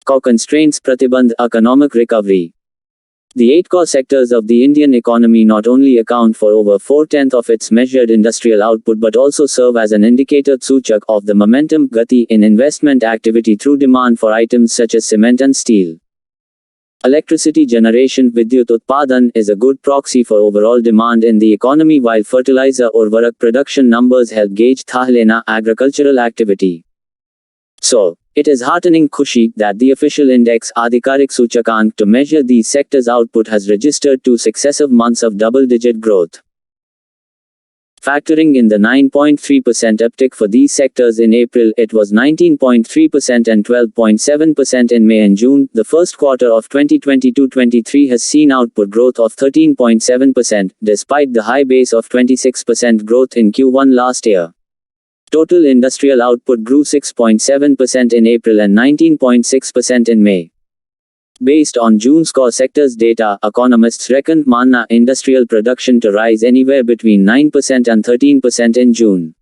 Core constraints pratibandh economic recovery. The 8 core sectors of the Indian economy not only account for over 4/10 of its measured industrial output but also serve as an indicator सूचक of the momentum gati in investment activity through demand for items such as cement and steel. Electricity generation Vidyut Utpadan is a good proxy for overall demand in the economy, while fertilizer urvarak production numbers help gauge thahlena agricultural activity. So, it is heartening khushi that the official index Adhikarik Suchakank to measure these sectors' output has registered 2 successive months of double-digit growth. Factoring in the 9.3% uptick for these sectors in April, it was 19.3% and 12.7% in May and June. The first quarter of 2022-23 has seen output growth of 13.7%, despite the high base of 26% growth in Q1 last year. Total industrial output grew 6.7% in April and 19.6% in May. Based on June's core sectors data, economists reckoned manna industrial production to rise anywhere between 9% and 13% in June.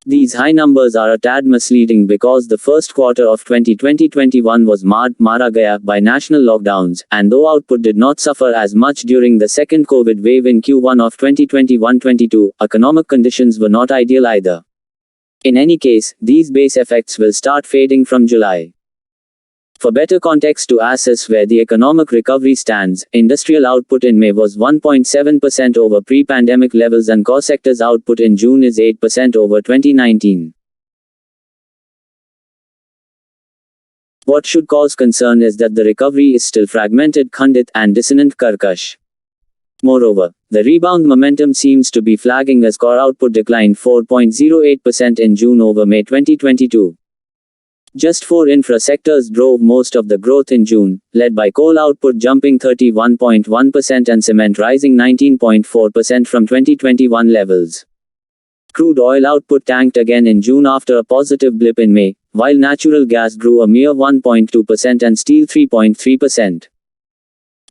These high numbers are a tad misleading because the first quarter of 2020-21 was mara gaya by national lockdowns, and though output did not suffer as much during the second COVID wave in Q1 of 2021-22, economic conditions were not ideal either. In any case, these base effects will start fading from July. For better context to assess where the economic recovery stands, industrial output in May was 1.7% over pre-pandemic levels and core sectors output in June is 8% over 2019. What should cause concern is that the recovery is still fragmented, khandit, and dissonant karkash. Moreover, the rebound momentum seems to be flagging as core output declined 4.08% in June over May 2022. Just 4 infra sectors drove most of the growth in June, led by coal output jumping 31.1% and cement rising 19.4% from 2021 levels. Crude oil output tanked again in June after a positive blip in May, while natural gas grew a mere 1.2% and steel 3.3%.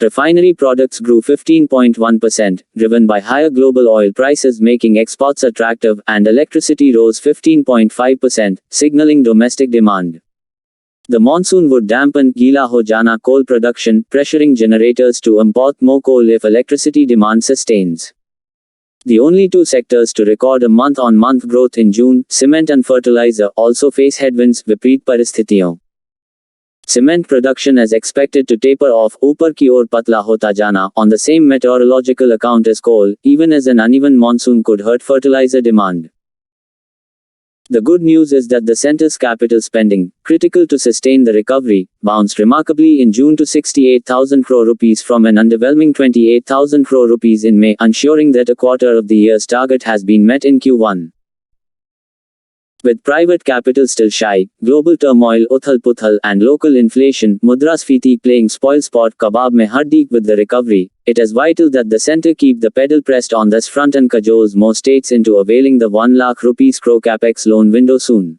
Refinery products grew 15.1%, driven by higher global oil prices making exports attractive, and electricity rose 15.5%, signaling domestic demand. The monsoon would dampen gila ho jana coal production, pressuring generators to import more coal if electricity demand sustains. The only 2 sectors to record a month-on-month growth in June, cement and fertilizer, also face headwinds, vipreet paristhitiyon. Cement production is expected to taper off upar ki or patla hota jana on the same meteorological account as coal, even as an uneven monsoon could hurt fertilizer demand. The good news is that the centre's capital spending, critical to sustain the recovery, bounced remarkably in June to 68,000 crore rupees from an underwhelming 28,000 crore rupees in May, ensuring that a quarter of the year's target has been met in Q1. With private capital still shy, global turmoil uthal-puthal, and local inflation mudrasfiti playing spoil-sport kebab mein hardeep with the recovery, it is vital that the centre keep the pedal pressed on this front and cajoles more states into availing the 1 lakh rupees crore capex loan window soon.